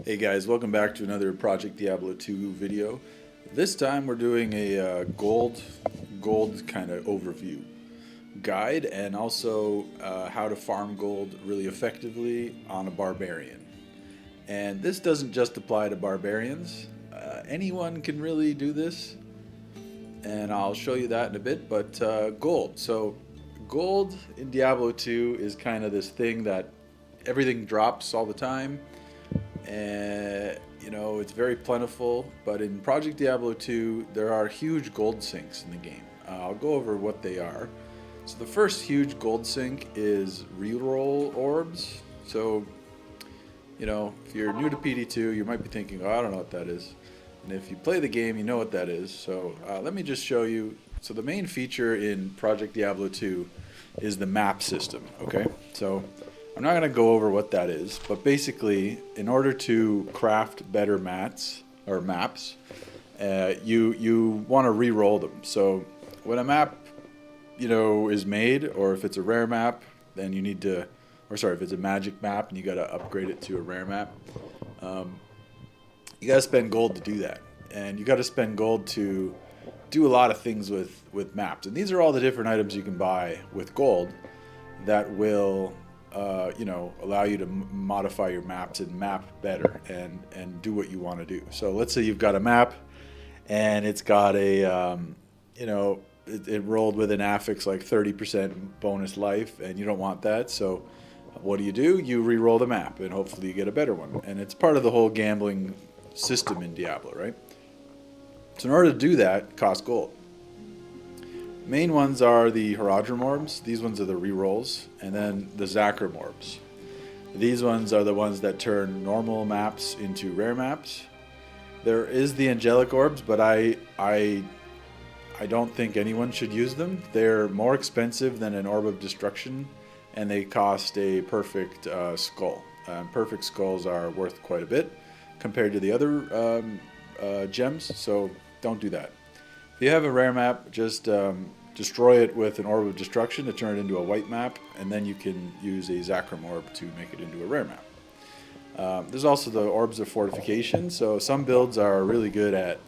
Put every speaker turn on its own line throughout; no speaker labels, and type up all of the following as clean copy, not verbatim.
Hey guys, welcome back to another Project Diablo 2 video. This time we're doing a gold kind of overview guide and also how to farm gold really effectively on a barbarian. And this doesn't just apply to barbarians. Anyone can really do this, and I'll show you that in a bit. But gold. So gold in Diablo 2 is kind of this thing that everything drops all the time. And it's very plentiful, but in Project Diablo 2 there are huge gold sinks in the game. I'll go over what they are. So the first huge gold sink is reroll orbs. So if you're new to PD2, you might be thinking, oh, I don't know what that is. And if you play the game, you know what that is. So let me just show you. So the main feature in Project Diablo 2 is the map system. Okay, so I'm not going to go over what that is, but basically, in order to craft better maps, you want to re-roll them. So when a map, is made, or if it's a rare map, then you need to, if it's a magic map and you got to upgrade it to a rare map, you got to spend gold to do that, and you got to spend gold to do a lot of things with maps. And these are all the different items you can buy with gold that will allow you to modify your maps and map better and do what you want to do. So let's say you've got a map and it's got it rolled with an affix like 30% bonus life, and you don't want that. So what do? You re-roll the map and hopefully you get a better one. And it's part of the whole gambling system in Diablo, right? So in order to do that, it costs gold. Main ones are the Haradrim orbs. These ones are the rerolls, and then the Zakram orbs. These ones are the ones that turn normal maps into rare maps. There is the angelic orbs, but I don't think anyone should use them. They're more expensive than an orb of destruction, and they cost a perfect skull. Perfect skulls are worth quite a bit compared to the other gems, so don't do that. If you have a rare map, just destroy it with an orb of destruction to turn it into a white map, and then you can use a Zakram orb to make it into a rare map. There's also the orbs of fortification. So some builds are really good at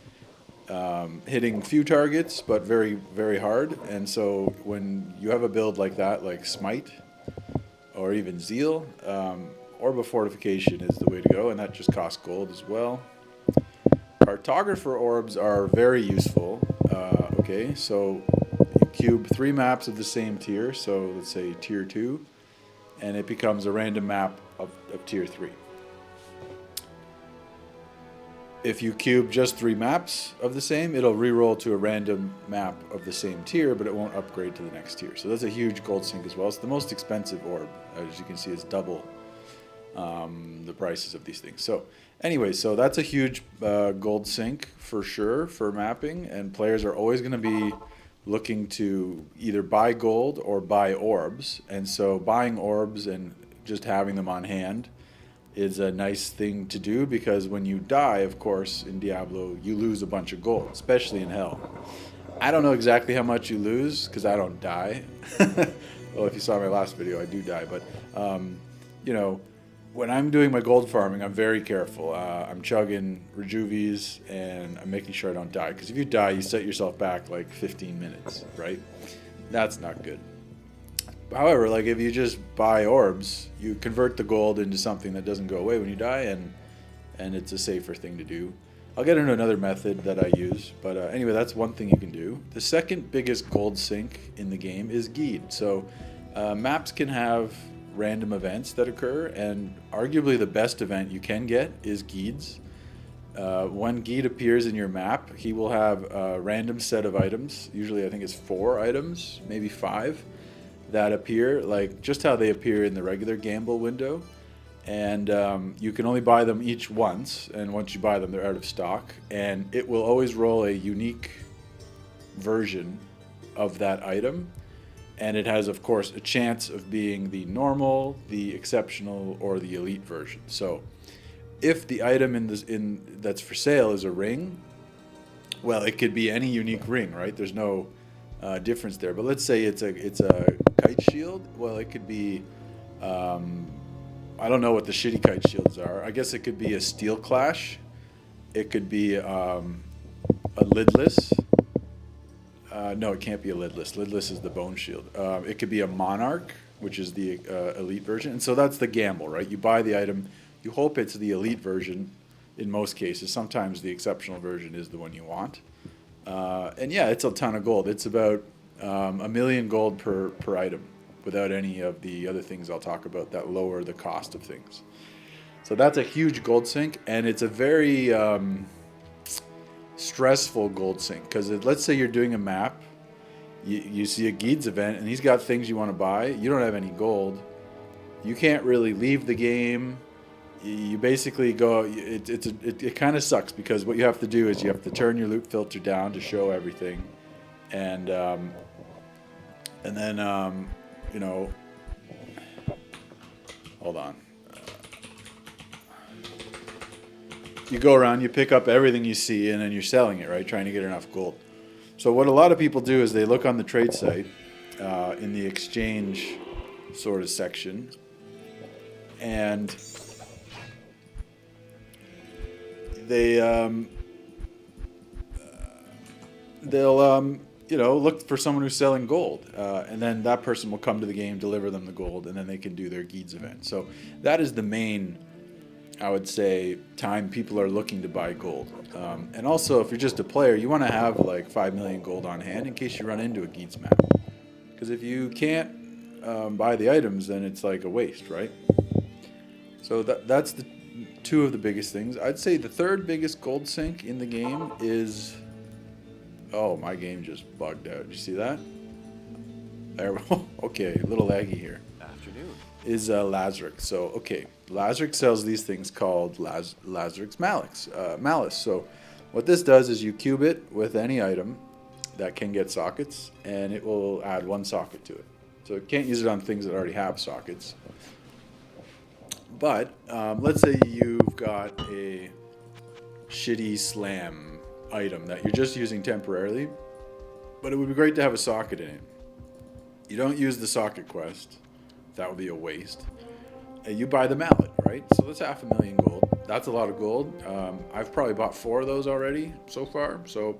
hitting few targets, but very, very hard. And so when you have a build like that, like Smite or even Zeal, orb of fortification is the way to go, and that just costs gold as well. Cartographer orbs are very useful. Okay, so you cube 3 maps of the same tier, so let's say tier 2, and it becomes a random map of tier 3. If you cube just 3 maps of the same, it'll reroll to a random map of the same tier, but it won't upgrade to the next tier. So that's a huge gold sink as well. It's the most expensive orb. As you can see, it's double the prices of these things. So anyway, so that's a huge gold sink for sure for mapping, and players are always going to be looking to either buy gold or buy orbs. And so buying orbs and just having them on hand is a nice thing to do, because when you die, of course, in Diablo, you lose a bunch of gold, especially in Hell. I don't know exactly how much you lose because I don't die. Well, if you saw my last video, I do die, but when I'm doing my gold farming, I'm very careful. I'm chugging rejuvies, and I'm making sure I don't die. Because if you die, you set yourself back like 15 minutes, right? That's not good. However, like if you just buy orbs, you convert the gold into something that doesn't go away when you die, and it's a safer thing to do. I'll get into another method that I use, but anyway, that's one thing you can do. The second biggest gold sink in the game is Geed. So maps can have random events that occur, and arguably the best event you can get is Geed's. When Geed appears in your map, he will have a random set of items. Usually I think it's 4 items, maybe 5, that appear, like just how they appear in the regular gamble window. And you can only buy them each once, and once you buy them, they're out of stock. And it will always roll a unique version of that item. And it has, of course, a chance of being the normal, the exceptional, or the elite version. So if the item that's for sale is a ring, well, it could be any unique ring, right? There's no difference there. But let's say it's a kite shield. Well, it could be I don't know what the shitty kite shields are. I guess it could be a steel clash. It could be a lidless. No, it can't be a lidless. Lidless is the bone shield. It could be a monarch, which is the elite version. And so that's the gamble, right? You buy the item. You hope it's the elite version in most cases. Sometimes the exceptional version is the one you want. And yeah, it's a ton of gold. It's about 1 million gold per item, without any of the other things I'll talk about that lower the cost of things. So that's a huge gold sink, and it's a very stressful gold sink, because let's say you're doing a map, you see a Geeds event, and he's got things you want to buy. You don't have any gold. You can't really leave the game. You basically go. It kind of sucks, because what you have to do is you have to turn your loot filter down to show everything, and then you know, hold on. You go around, you pick up everything you see, and then you're selling it, right? Trying to get enough gold. So what a lot of people do is they look on the trade site in the exchange sort of section, and they'll you know, look for someone who's selling gold, and then that person will come to the game, deliver them the gold, and then they can do their Geeds event. So that is the main, I would say, time people are looking to buy gold. And also, if you're just a player, you want to have like 5 million gold on hand in case you run into a Geeds map. Because if you can't buy the items, then it's like a waste, right? So that's the two of the biggest things. I'd say the third biggest gold sink in the game is... Oh, my game just bugged out. Did you see that? There. Okay, a little laggy here.
Afternoon.
Is Lazarus. So, okay, Lazarus sells these things called Lazarus Malice. So what this does is you cube it with any item that can get sockets, and it will add 1 socket to it. So it can't use it on things that already have sockets. But let's say you've got a shitty slam item that you're just using temporarily, but it would be great to have a socket in it. You don't use the socket quest. That would be a waste. And you buy the mallet, right? So that's 500,000 gold. That's a lot of gold. I've probably bought 4 of those already so far, so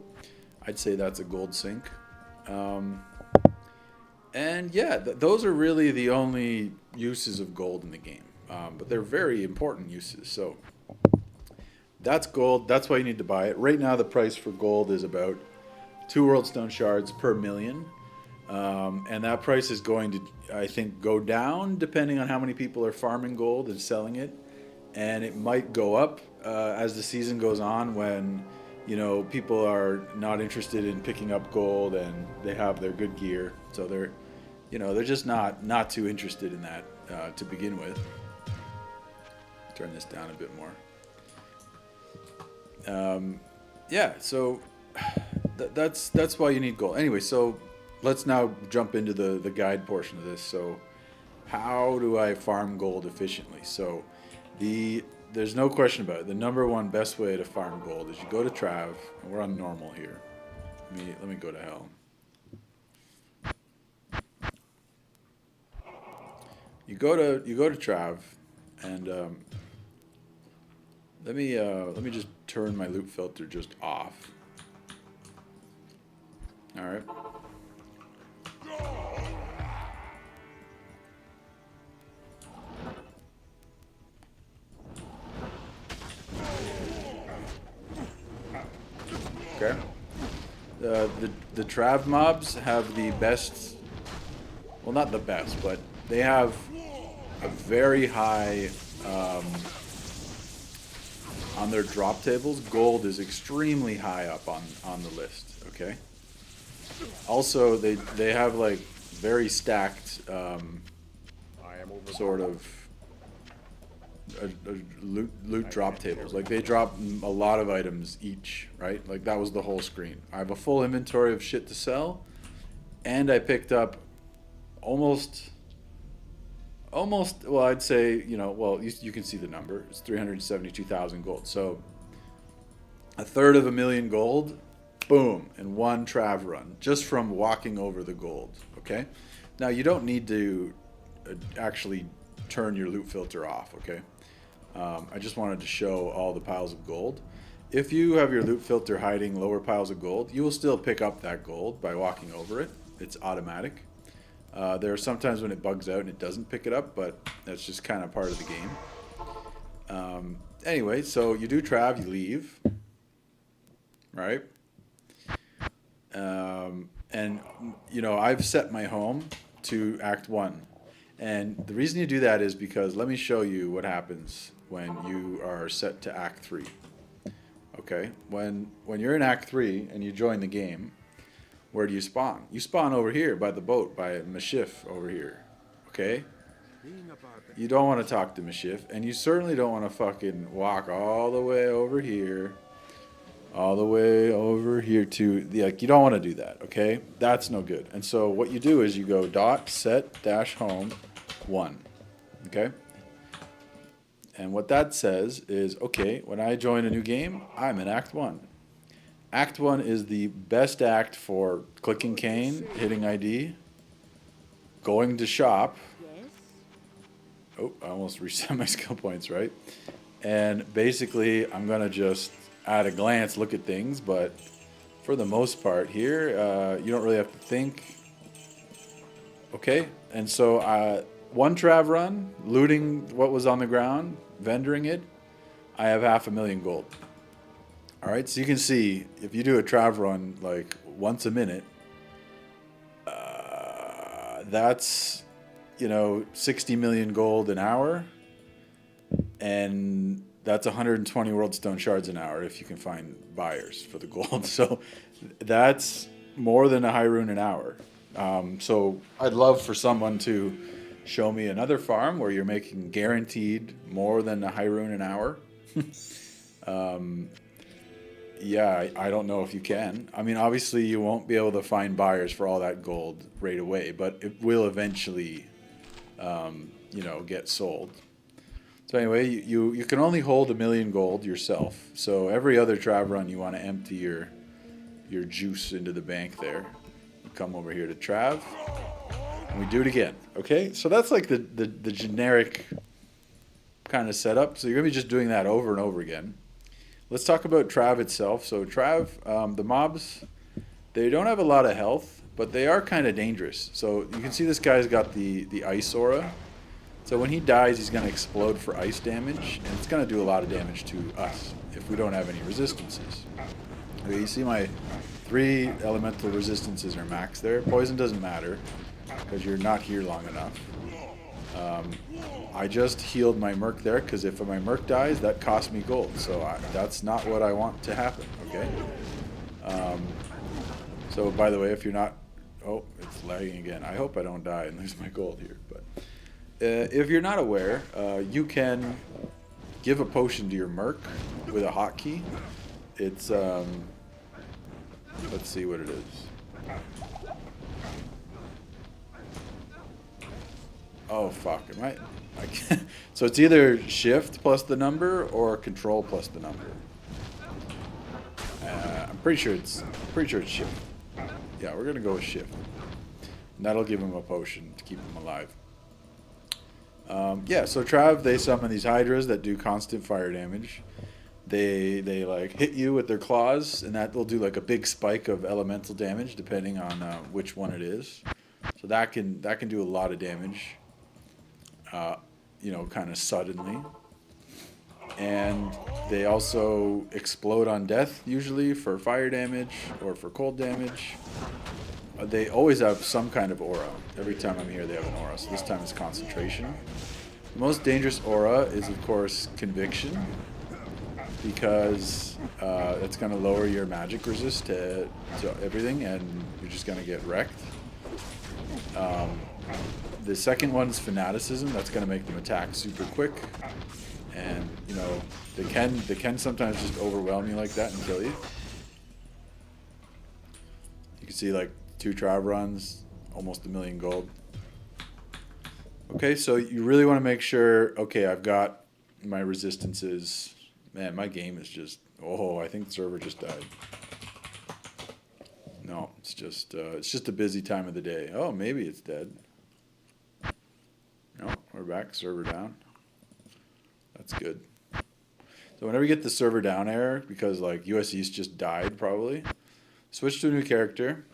I'd say that's a gold sink. And yeah, those are really the only uses of gold in the game, but they're very important uses. So that's gold. That's why you need to buy it. Right now, the price for gold is about 2 Worldstone shards per million. And that price is going to, I think, go down depending on how many people are farming gold and selling it. And it might go up as the season goes on, when, you know, people are not interested in picking up gold and they have their good gear. So they're, you know, they're just not too interested in that to begin with. Turn this down a bit more. Yeah, so that's why you need gold. Anyway, so let's now jump into the guide portion of this. So how do I farm gold efficiently? So there's no question about it. The number one best way to farm gold is you go to trav, and we're on normal here. Let me go to hell. You go to trav, and let me just turn my loot filter just off. All right. Okay. The trav mobs have the best. Well, not the best, but they have a very high. On their drop tables, gold is extremely high up on the list, okay? Also, they have, like, very stacked sort of loot drop tables. Like, they drop a lot of items each, right? Like, that was the whole screen. I have a full inventory of shit to sell, and I picked up almost, well, I'd say, you know, well, you can see the number. It's 372,000 gold. So a third of 1 million gold, boom, in one trav run, just from walking over the gold, okay? Now, you don't need to actually turn your loot filter off, okay? I just wanted to show all the piles of gold. If you have your loot filter hiding lower piles of gold, you will still pick up that gold by walking over it. It's automatic. There are sometimes when it bugs out and it doesn't pick it up, but that's just kind of part of the game. Anyway, so you do trav, you leave, right? And, you know, I've set my home to Act 1. And the reason you do that is because let me show you what happens when you are set to Act 3. Okay? When you're in Act 3 and you join the game, where do you spawn? You spawn over here by the boat, by Mashif over here. Okay? You don't want to talk to Mashif, and you certainly don't want to fucking walk all the way over here. All the way over here to the, like, you don't want to do that, okay? That's no good. And so what you do is you go dot set dash home 1, okay? And what that says is, okay, when I join a new game, I'm in Act 1. Act 1 is the best act for clicking cane, hitting ID, going to shop. Oh, I almost reset my skill points, right? And basically, I'm going to just at a glance look at things, but for the most part here, you don't really have to think. Okay, and so one trav run, looting what was on the ground, vendoring it, I have 500,000 gold. All right, so you can see if you do a trav run like once a minute, that's, you know, 60 million gold an hour, and that's 120 world stone shards an hour if you can find buyers for the gold. So that's more than a high rune an hour. So I'd love for someone to show me another farm where you're making guaranteed more than a high rune an hour. Yeah, I don't know if you can. I mean, obviously you won't be able to find buyers for all that gold right away, but it will eventually, you know, get sold. So anyway, you can only hold 1,000,000 gold yourself. So every other trav run, you want to empty your juice into the bank there. You come over here to trav, and we do it again. Okay, so that's like the generic kind of setup. So you're gonna be just doing that over and over again. Let's talk about trav itself. So trav, the mobs, they don't have a lot of health, but they are kind of dangerous. So you can see this guy's got the ice aura. So when he dies, he's going to explode for ice damage, and it's going to do a lot of damage to us if we don't have any resistances. Okay, you see my 3 elemental resistances are max there. Poison doesn't matter because you're not here long enough. I just healed my merc there because if my merc dies, that costs me gold. So that's not what I want to happen, okay? So by the way, if you're not... Oh, it's lagging again. I hope I don't die and lose my gold here, but... if you're not aware, you can give a potion to your merc with a hotkey. It's, let's see what it is. Oh, fuck. I can't. So it's either shift plus the number or control plus the number. I'm pretty sure it's shift. Yeah, we're going to go with shift. And that'll give him a potion to keep him alive. Yeah, so Trav, they summon these hydras that do constant fire damage. They like hit you with their claws, and that will do like a big spike of elemental damage depending on which one it is. So that can do a lot of damage, you know, kind of suddenly. And they also explode on death usually for fire damage or for cold damage. They always have some kind of aura. Every time I'm here, they have an aura. So this time it's concentration. The most dangerous aura is, of course, conviction, because it's going to lower your magic resist to everything, and you're just going to get wrecked. The second one's fanaticism. That's going to make them attack super quick, and you know they can sometimes just overwhelm you like that and kill you. You can see like 2 trav runs, almost 1,000,000 gold. Okay, so you really want to make sure, okay, I've got my resistances. Man, my game is just, oh, I think the server just died. No, it's just a busy time of the day. Oh, maybe it's dead. No, We're back. Server down. That's good. So whenever you get the server down error, because like US East just died probably, switch to a new character,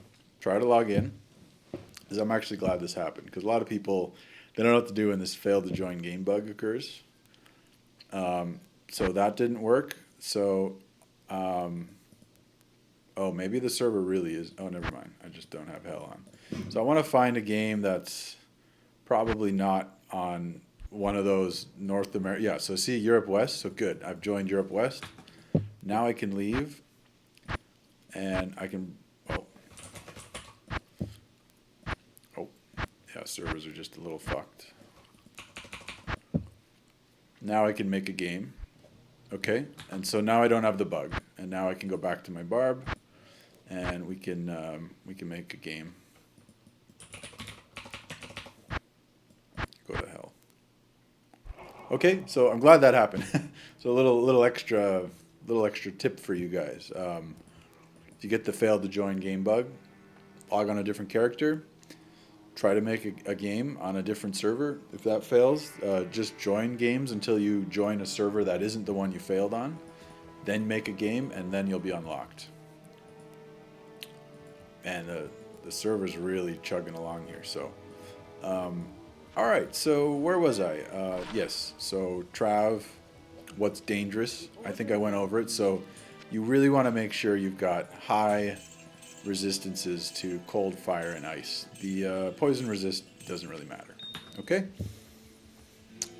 try to log in. Because I'm actually glad this happened. Because a lot of people, they don't know what to do when this failed to join game bug occurs. So that didn't work. So, oh, maybe the server really is. Oh, never mind. I just don't have hell on. So I want to find a game that's probably not on one of those North America. Yeah, so see Europe West. So good. I've joined Europe West. Now I can leave. And I can. Oh. Oh. Yeah, servers are just a little fucked. Now I can make a game. Okay, and so now I don't have the bug, and now I can go back to my barb, and we can make a game. Go to hell. Okay, so I'm glad that happened. So a little extra tip for you guys. If you get the failed to join game bug, log on a different character. Try to make a game on a different server. If that fails, just join games until you join a server that isn't the one you failed on. Then make a game, and then you'll be unlocked. And the server's really chugging along here. So, all right. So where was I? Yes. So trav, what's dangerous? I think I went over it. So you really want to make sure you've got high resistances to cold, fire, and ice. The poison resist doesn't really matter. Okay?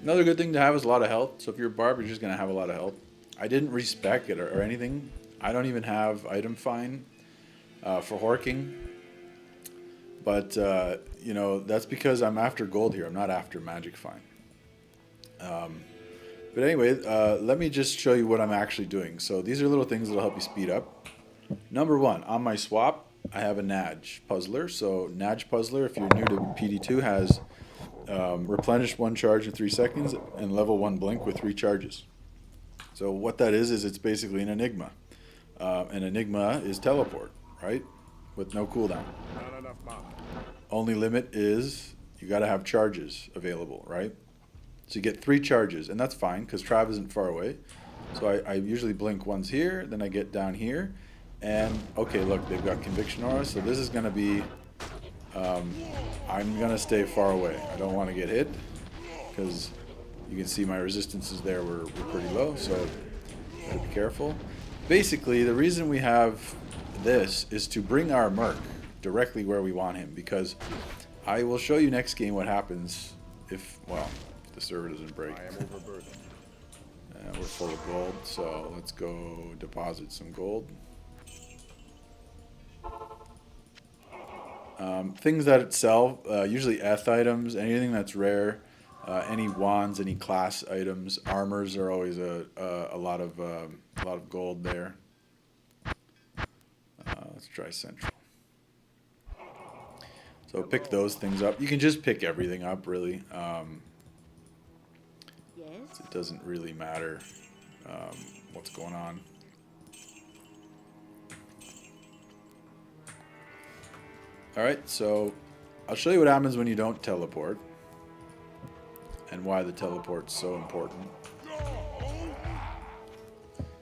Another good thing to have is a lot of health. So if you're a barb, you're just going to have a lot of health. I didn't respec it or anything. I don't even have item find for horking. But, you know, that's because I'm after gold here. I'm not after magic find. But anyway, let me just show you what I'm actually doing. So these are little things that will help you speed up. Number one, on my swap, I have a Nudge Puzzler. So Nudge Puzzler, if you're new to PD2, has replenish 1 charge in 3 seconds and level 1 blink with 3 charges. So what that is it's basically an Enigma. An Enigma is teleport, right? With no cooldown. Only limit is you got to have charges available, right? So you get 3 charges, and that's fine because Trav isn't far away. So I usually blink once here, then I get down here. And, okay, look, they've got Conviction Aura, so this is going to be, I'm going to stay far away. I don't want to get hit, because you can see my resistances there were pretty low, so gotta be careful. Basically, the reason we have this is to bring our Merc directly where we want him, because I will show you next game what happens if, well, if the server doesn't break. We're full of gold, so let's go deposit some gold. Things that sell, usually Eth items, anything that's rare, any wands, any class items, armors are always a lot of gold there. Let's try Central. So pick those things up. You can just pick everything up, really. It doesn't really matter what's going on. Alright, so I'll show you what happens when you don't teleport and why the teleport's so important.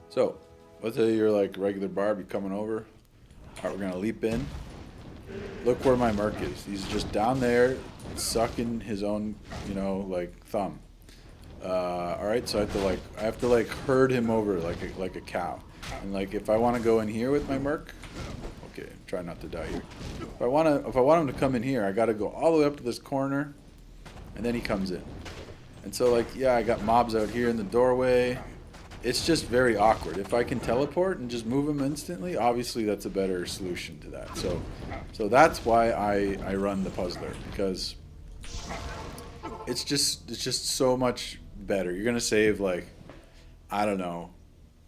So, let's say you're like regular barb, you're coming over. Alright, we're going to leap in. Look where my Merc is. He's just down there sucking his own, you know, like thumb. Alright, so I have to herd him over like a cow. And like if I want to go in here with my Merc, okay, try not to die here. If I want him to come in here, I got to go all the way up to this corner, and then he comes in. And so like, yeah, I got mobs out here in the doorway. It's just very awkward. If I can teleport and just move them instantly, obviously that's a better solution to that. So that's why I run the Puzzler, because it's just so much better. You're gonna save like, I don't know,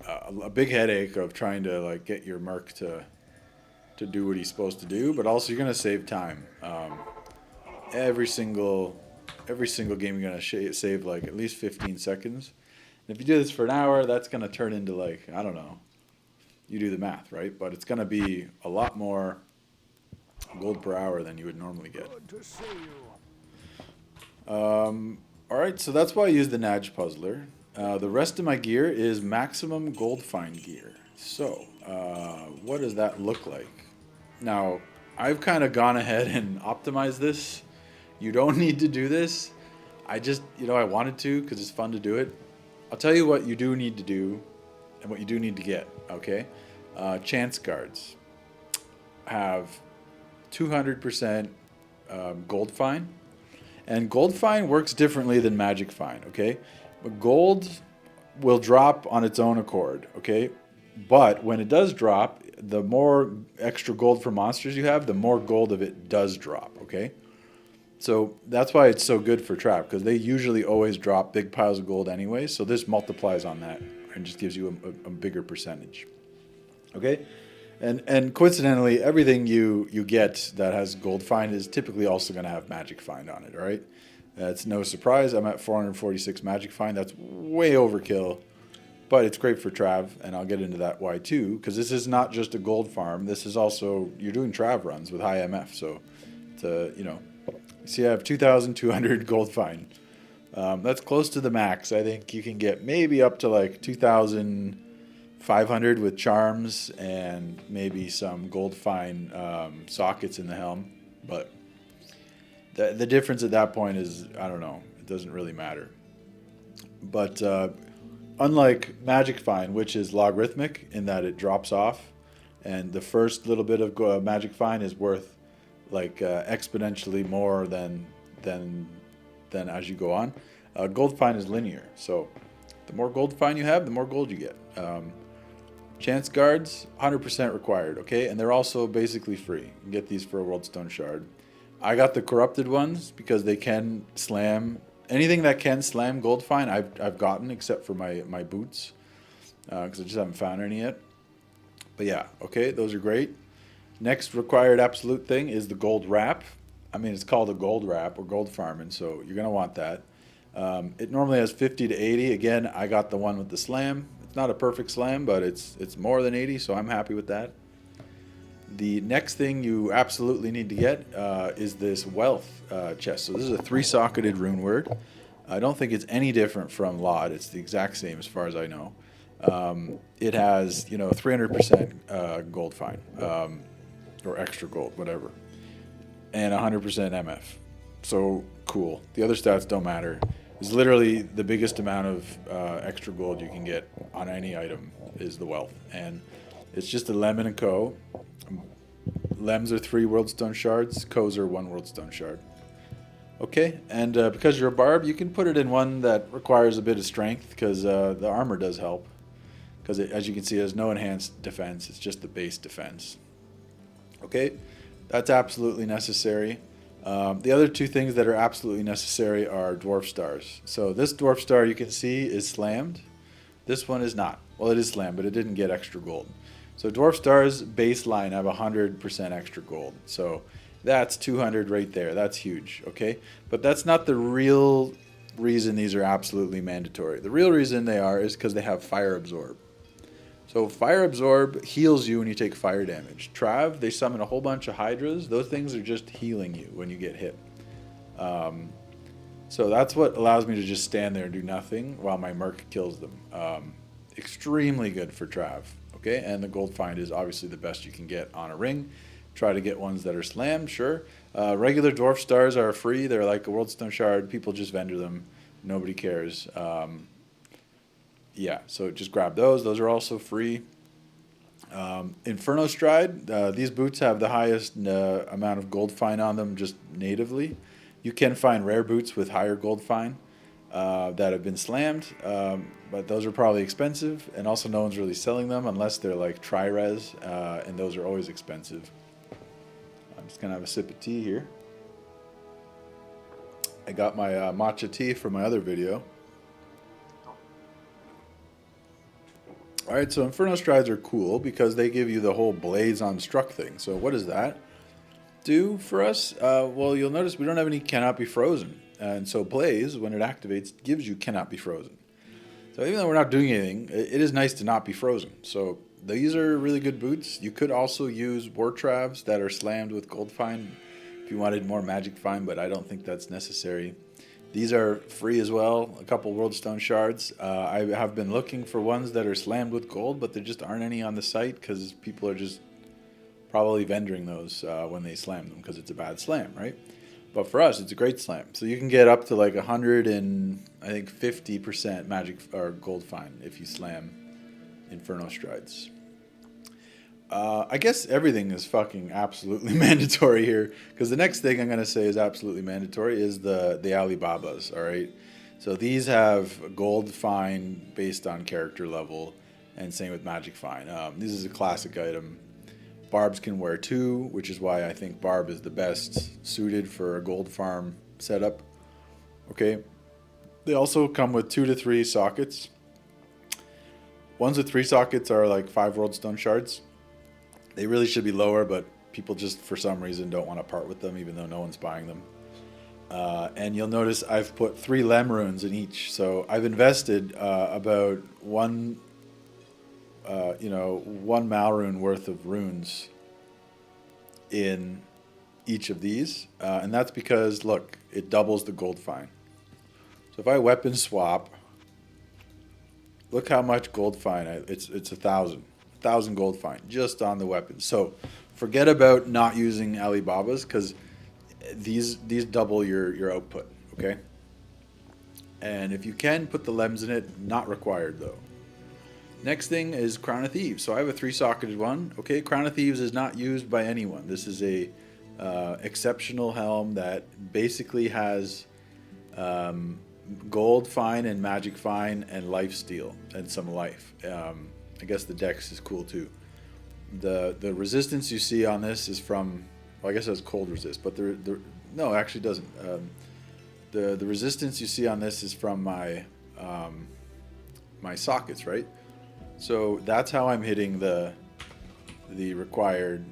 a big headache of trying to like get your Merc to do what he's supposed to do, but also you're gonna save time. Every single game you're gonna save like at least 15 seconds. And if you do this for an hour, that's gonna turn into like, I don't know, you do the math, right? But it's gonna be a lot more gold per hour than you would normally get. Alright, so that's why I use the Nudge Puzzler. The rest of my gear is maximum gold find gear. So, what does that look like? Now, I've kind of gone ahead and optimized this. You don't need to do this. I just, I wanted to because it's fun to do it. I'll tell you what you do need to do and what you do need to get, okay? Chance cards have 200% gold find. And gold find works differently than magic find, okay? But gold will drop on its own accord, okay? But when it does drop, the more extra gold for monsters you have, the more gold of it does drop, okay? So that's why it's so good for trav, because they usually always drop big piles of gold anyway, so this multiplies on that and just gives you a bigger percentage, okay? And coincidentally, everything you get that has gold find is typically also going to have magic find on it, all right? It's no surprise. I'm at 446 magic find. That's way overkill, but it's great for trav, and I'll get into that why too, because this is not just a gold farm. This is also, you're doing trav runs with high MF, so to, see, I have 2,200 gold find. That's close to the max. I think you can get maybe up to like 2,500 with charms and maybe some gold find sockets in the helm, but the difference at that point is, I don't know, it doesn't really matter. But unlike magic find, which is logarithmic in that it drops off, and the first little bit of magic find is worth like exponentially more than as you go on. Gold find is linear, so the more gold find you have, the more gold you get. Chance guards, 100% required, okay? And they're also basically free. You can get these for a World Stone Shard. I got the corrupted ones because they can slam anything that can slam gold find. I've gotten, except for my boots, because I just haven't found any yet. But yeah, okay, those are great. Next required absolute thing is the gold wrap. I mean, it's called a gold wrap or gold farming, so you're gonna want that. It normally has 50 to 80. Again, I got the one with the slam. It's not a perfect slam, but it's more than 80, so I'm happy with that. The next thing you absolutely need to get is this wealth chest. So this is a 3-socketed rune word. I don't think it's any different from Laud. It's the exact same as far as I know. It has 300% gold find, or extra gold, whatever, and 100% MF. So cool. The other stats don't matter. It's literally the biggest amount of extra gold you can get on any item is the wealth, and it's just a lem and a co. Lems are 3 World Stone Shards, Co's are 1 World Stone Shard. Okay, and because you're a barb, you can put it in one that requires a bit of strength, because the armor does help. Because as you can see, it has no enhanced defense, it's just the base defense. Okay, that's absolutely necessary. The other 2 things that are absolutely necessary are dwarf stars. So this dwarf star you can see is slammed. This one is not. Well, it is slammed, but it didn't get extra gold. So dwarf stars baseline have 100% extra gold. So that's 200 right there. That's huge, okay? But that's not the real reason these are absolutely mandatory. The real reason they are is because they have fire absorb. So fire absorb heals you when you take fire damage. Trav, they summon a whole bunch of hydras. Those things are just healing you when you get hit. So that's what allows me to just stand there and do nothing while my merc kills them. Extremely good for Trav. Okay, and the gold find is obviously the best you can get on a ring. Try to get ones that are slammed, sure. Regular dwarf stars are free. They're like a World Stone Shard. People just vendor them. Nobody cares. Yeah, so just grab those. Those are also free. Inferno Stride. These boots have the highest amount of gold find on them just natively. You can find rare boots with higher gold find that have been slammed, but those are probably expensive, and also no one's really selling them unless they're like tri-res, and those are always expensive. I'm just gonna have a sip of tea here. I got my matcha tea from my other video. Alright, so Inferno Strides are cool because they give you the whole blaze on struck thing. So what does that do for us? Well, you'll notice we don't have any cannot be frozen. And so blaze, when it activates, gives you cannot be frozen. So even though we're not doing anything, it is nice to not be frozen. So these are really good boots. You could also use war travs that are slammed with gold find if you wanted more magic find, but I don't think that's necessary. These are free as well, a couple World Stone shards. I have been looking for ones that are slammed with gold, but there just aren't any on the site because people are just probably vendoring those when they slam them because it's a bad slam, right? But for us, it's a great slam. So you can get up to like 100 and I think 50% magic or gold fine if you slam Inferno Strides. I guess everything is fucking absolutely mandatory here because the next thing I'm going to say is absolutely mandatory is the Alibabas, all right? So these have gold fine based on character level and same with magic fine. This is a classic item. Barbs can wear 2, which is why I think Barb is the best suited for a gold farm setup. Okay. They also come with 2 to 3 sockets. Ones with 3 sockets are like 5 World Stone shards. They really should be lower, but people just for some reason don't want to part with them, even though no one's buying them. And you'll notice I've put 3 Lem runes in each. So I've invested about one Malrune worth of runes in each of these. And that's because, look, it doubles the gold fine. So if I weapon swap, look how much gold fine. It's 1,000 gold fine just on the weapons. So forget about not using Alibabas because these double your output, okay? And if you can, put the Lems in it. Not required, though. Next thing is Crown of Thieves. So I have a 3-socketed one. Okay, Crown of Thieves is not used by anyone. This is a exceptional helm that basically has gold fine and magic fine and life steal and some life. I guess the dex is cool too. The resistance you see on this is from, well, I guess it has cold resist, but no, it actually doesn't. The resistance you see on this is from my my sockets, right? So that's how I'm hitting the required,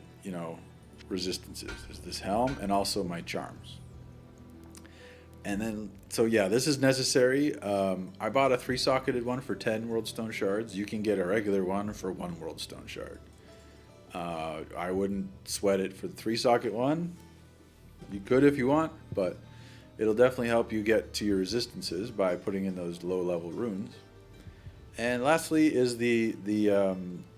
resistances is this helm and also my charms. And then, so yeah, this is necessary. I bought a 3-socketed one for 10 World Stone shards. You can get a regular one for 1 World Stone shard. I wouldn't sweat it for the 3-socket one. You could if you want, but it'll definitely help you get to your resistances by putting in those low-level runes. And lastly is the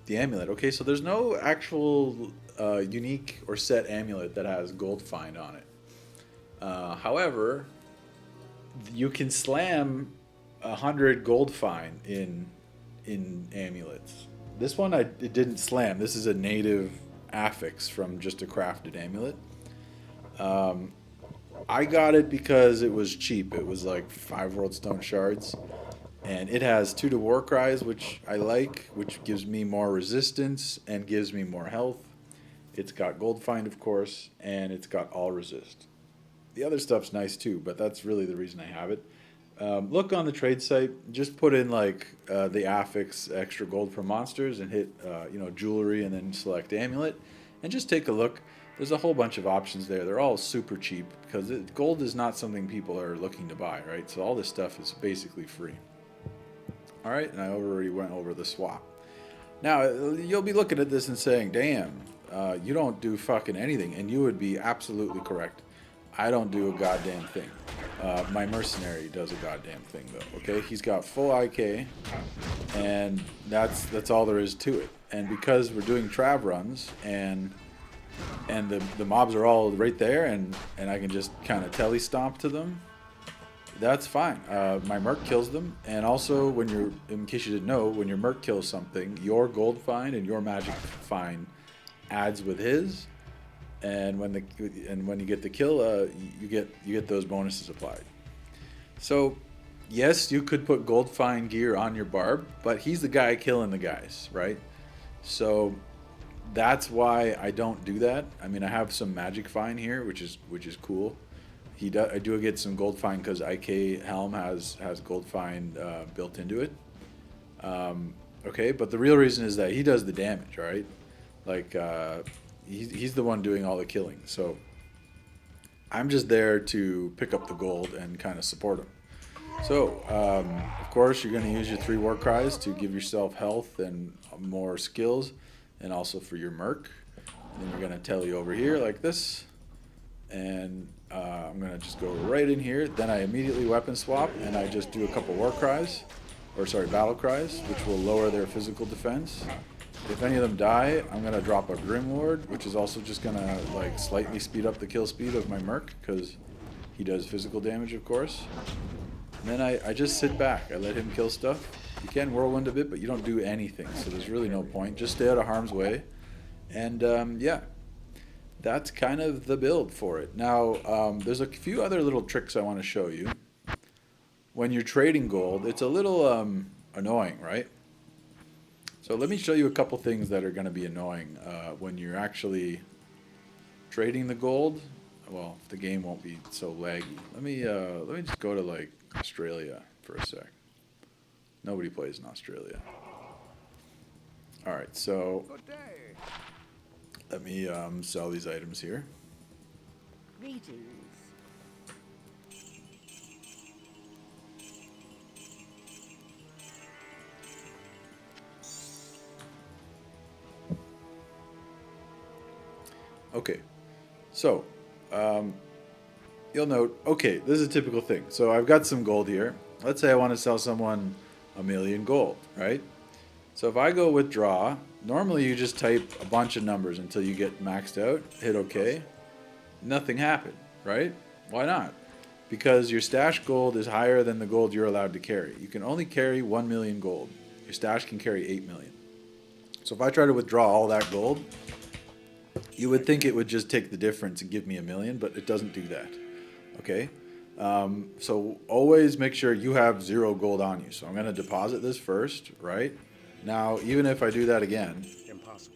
amulet. Okay, so there's no actual unique or set amulet that has gold fine on it. However, you can slam 100 gold fine in amulets. This one it didn't slam. This is a native affix from just a crafted amulet. I got it because it was cheap. It was like 5 World Stone shards. And it has 2 to War Cries, which I like, which gives me more resistance and gives me more health. It's got Gold Find, of course, and it's got All Resist. The other stuff's nice too, but that's really the reason I have it. Look on the trade site. Just put in like the affix extra gold for monsters and hit jewelry and then select amulet, and just take a look. There's a whole bunch of options there. They're all super cheap because gold is not something people are looking to buy, right? So all this stuff is basically free. All right, and I already went over the swap. Now, you'll be looking at this and saying, damn, you don't do fucking anything. And you would be absolutely correct. I don't do a goddamn thing. My mercenary does a goddamn thing, though, okay? He's got full IK, and that's all there is to it. And because we're doing trav runs, and the mobs are all right there, and I can just kind of telly stomp to them, that's fine. My merc kills them, and also in case you didn't know, when your merc kills something, your gold find and your magic find adds with his, and when you get the kill, you get those bonuses applied. So, yes, you could put gold find gear on your barb, but he's the guy killing the guys, right? So that's why I don't do that. I mean, I have some magic find here, which is cool. I do get some gold find because IK Helm has gold find built into it. Okay, but the real reason is that he does the damage, right? Like he's the one doing all the killing. So I'm just there to pick up the gold and kind of support him. So of course you're going to use your 3 war cries to give yourself health and more skills, and also for your merc. And then you're going to telly over here like this. And I'm going to just go right in here. Then I immediately weapon swap, and I just do a couple war cries, or sorry, battle cries, which will lower their physical defense. If any of them die, I'm going to drop a Grim Ward, which is also just going to like slightly speed up the kill speed of my Merc, because he does physical damage, of course. And then I just sit back. I let him kill stuff. You can whirlwind a bit, but you don't do anything, so there's really no point. Just stay out of harm's way. And yeah, that's kind of the build for it. Now, there's a few other little tricks I want to show you. When you're trading gold, it's a little annoying, right? So let me show you a couple things that are going to be annoying when you're actually trading the gold. Well, the game won't be so laggy. Let me just go to like Australia for a sec. Nobody plays in Australia. All right, so let me sell these items here.
Greetings.
Okay, so you'll note, okay, this is a typical thing. So I've got some gold here. Let's say I want to sell someone 1,000,000 gold, right? So if I go withdraw, normally you just type a bunch of numbers until you get maxed out, hit OK. Nothing happened, right? Why not? Because your stash gold is higher than the gold you're allowed to carry. You can only carry 1,000,000 gold. Your stash can carry 8,000,000. So if I try to withdraw all that gold, you would think it would just take the difference and give me 1,000,000, but it doesn't do that. Okay? So always make sure you have 0 gold on you. So I'm going to deposit this first, right? Now, even if I do that again,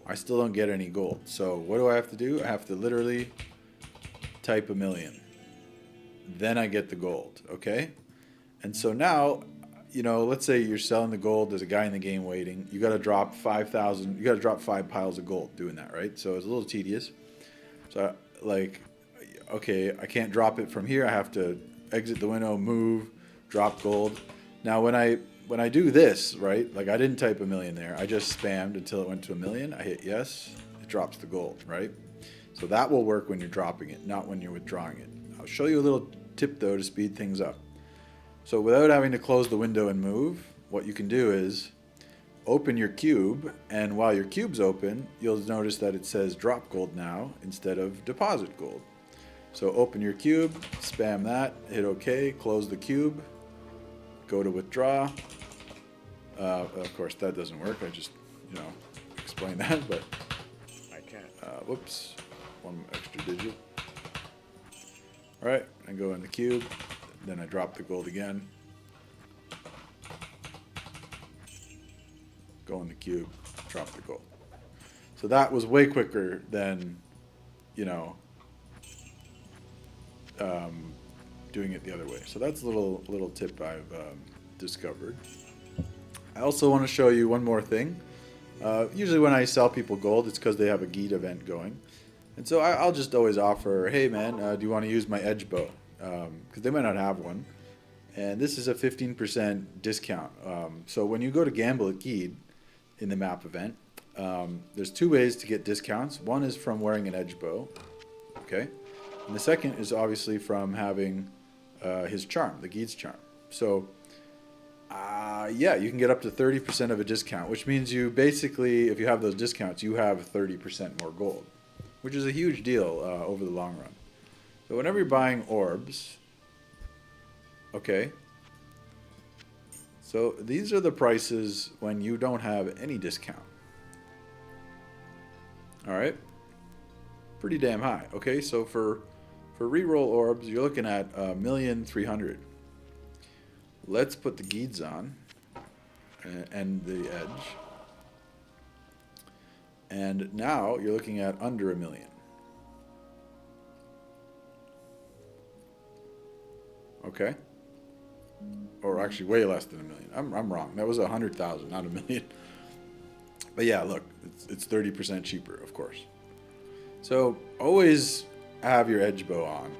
I still don't get any gold. So what do I have to do? I have to literally type 1,000,000. Then I get the gold, okay? And so now, you know, let's say you're selling the gold. There's a guy in the game waiting. You got to drop 5,000. You got to drop 5 piles of gold doing that, right? So it's a little tedious. So like, okay, I can't drop it from here. I have to exit the window, move, drop gold. Now when I do this, right? Like I didn't type 1,000,000 there. I just spammed until it went to 1,000,000. I hit yes. It drops the gold, right? So that will work when you're dropping it, not when you're withdrawing it. I'll show you a little tip though to speed things up. So without having to close the window and move, what you can do is open your cube, and while your cube's open, you'll notice that it says drop gold now instead of deposit gold. So open your cube, spam that, hit OK, close the cube, go to withdraw. Of course, that doesn't work. I just, you know, explained that, but
I can't.
Whoops, one extra digit. All right, I go in the cube, then I drop the gold again. Go in the cube, drop the gold. So that was way quicker than, you know, doing it the other way. So that's a little tip I've discovered. I also want to show you one more thing. Usually when I sell people gold, it's because they have a Geet event going. And so I'll just always offer, hey man, do you want to use my edge bow? Because they might not have one. And this is a 15% discount. So when you go to gamble at Geet in the map event, there's 2 ways to get discounts. One is from wearing an edge bow, okay? And the second is obviously from having his charm, the Geet's charm. So yeah, you can get up to 30% of a discount, which means you basically, if you have those discounts, you have 30% more gold, which is a huge deal over the long run. So whenever you're buying orbs, okay, so these are the prices when you don't have any discount. All right, pretty damn high. Okay, so for reroll orbs, you're looking at 1,300,000. Let's put the Geeds on and the edge. And now you're looking at under 1,000,000. Okay? Or actually way less than 1,000,000. I'm wrong. That was 100,000, not 1,000,000. But yeah, look, it's 30% cheaper, of course. So always have your edge bow on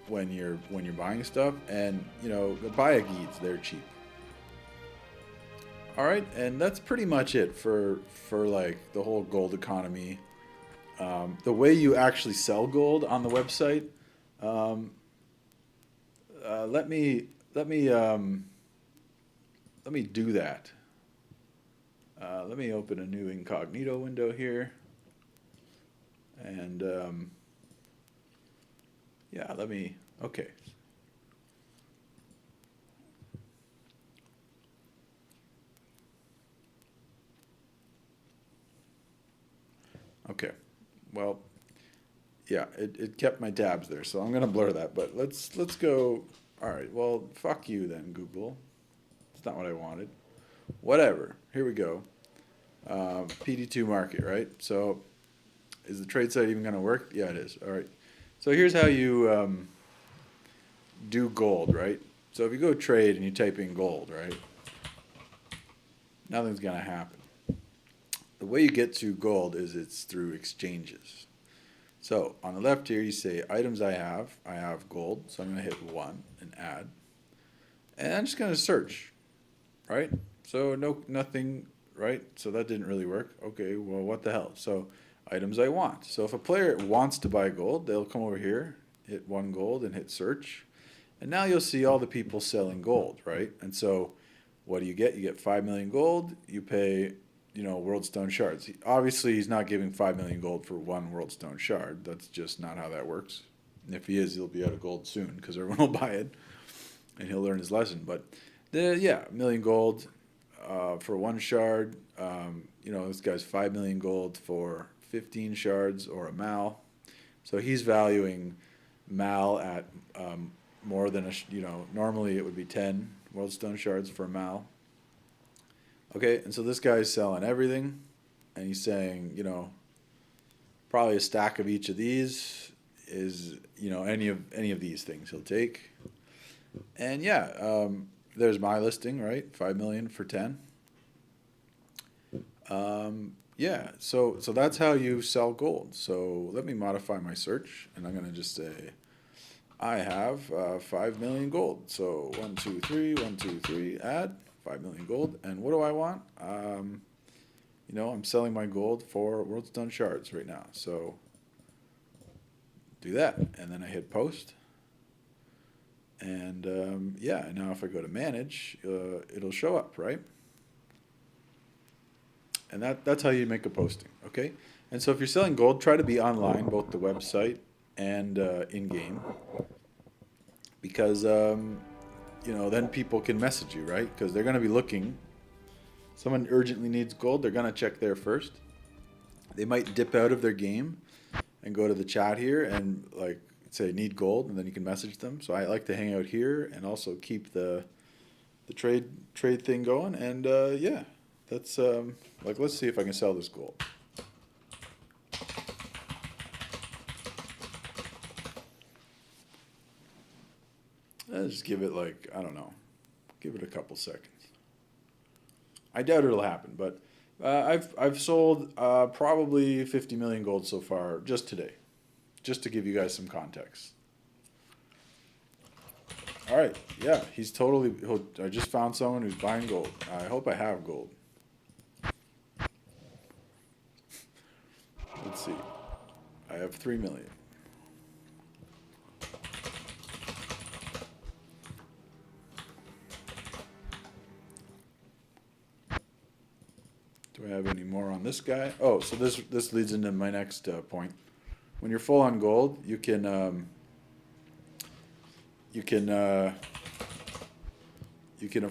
when you're buying stuff, and you know, buy a Geets, they're cheap. All right, and that's pretty much it for like the whole gold economy. The way you actually sell gold on the website, Um, let me let me um, let me do that. Let me open a new incognito window here, and yeah, let me. Okay, okay. Well, yeah, it kept my tabs there, so I'm gonna blur that. But let's go. All right. Well, fuck you then, Google. It's not what I wanted. Whatever. Here we go. PD2 market, right? So is the trade site even gonna work? Yeah, it is. All right. So here's how you do gold, right? So if you go trade and you type in gold, right? Nothing's gonna happen. The way you get to gold is it's through exchanges. So on the left here, you say items I have. I have gold, so I'm gonna hit 1 and add, and I'm just gonna search, right? So nothing, right? So that didn't really work. Okay, well, what the hell? So items I want. So if a player wants to buy gold, they'll come over here, hit 1 gold, and hit search, and now you'll see all the people selling gold, right? And so what do you get? You get 5 million gold. You pay, world stone shards. Obviously, he's not giving 5 million gold for 1 world stone shard. That's just not how that works. And if he is, he'll be out of gold soon because everyone will buy it and he'll learn his lesson. But yeah, 1 million gold for 1 shard. This guy's 5 million gold for 15 shards or a mal. So he's valuing mal at more than normally it would be 10 world stone shards for a mal. Okay, and so this guy's selling everything, and he's saying, probably a stack of each of these is, any of these things he'll take. And yeah, there's my listing, right? 5 million for 10. Yeah, so that's how you sell gold. So let me modify my search, and I'm gonna just say I have 5 million gold. So 1, 2, 3, 1, 2, 3, add 5 million gold. And what do I want? I'm selling my gold for world stone shards right now. So do that, and then I hit post. And yeah, now if I go to manage, it'll show up, right? And that's how you make a posting, okay? And so if you're selling gold, try to be online, both the website and in-game, because then people can message you, right? Because they're going to be looking. Someone urgently needs gold, they're going to check there first. They might dip out of their game and go to the chat here and say need gold, and then you can message them. So I like to hang out here and also keep the trade thing going. And yeah, that's let's see if I can sell this gold. I'll just give it I don't know, give it a couple seconds. I doubt it'll happen, but I've sold probably 50 million gold so far just today, just to give you guys some context. All right, yeah, I just found someone who's buying gold. I hope I have gold. Let's see. I have 3 million. Do I have any more on this guy? Oh, so this leads into my next point. When you're full on gold, you can of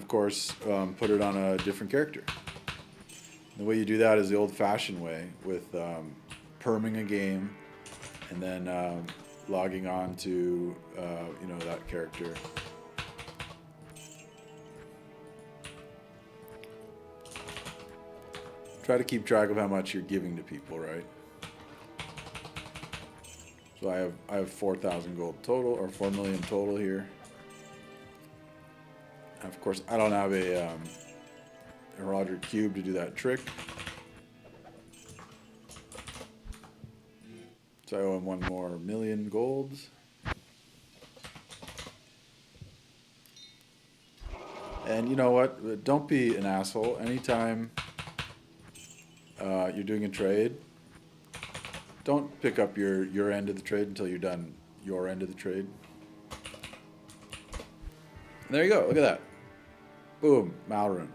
course put it on a different character. The way you do that is the old-fashioned way with perming a game and then logging on to that character. Try to keep track of how much you're giving to people, right? So I have 4,000 gold total, or 4 million total here. And of course, I don't have a Roger cube to do that trick. So I owe him 1 more million golds. And you know what? Don't be an asshole. Anytime you're doing a trade, don't pick up your end of the trade until you're done, your end of the trade. And there you go. Look at that. Boom. Malrune.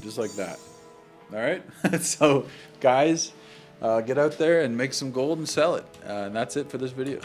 Just like that. All right. So, guys, get out there and make some gold and sell it. And that's it for this video.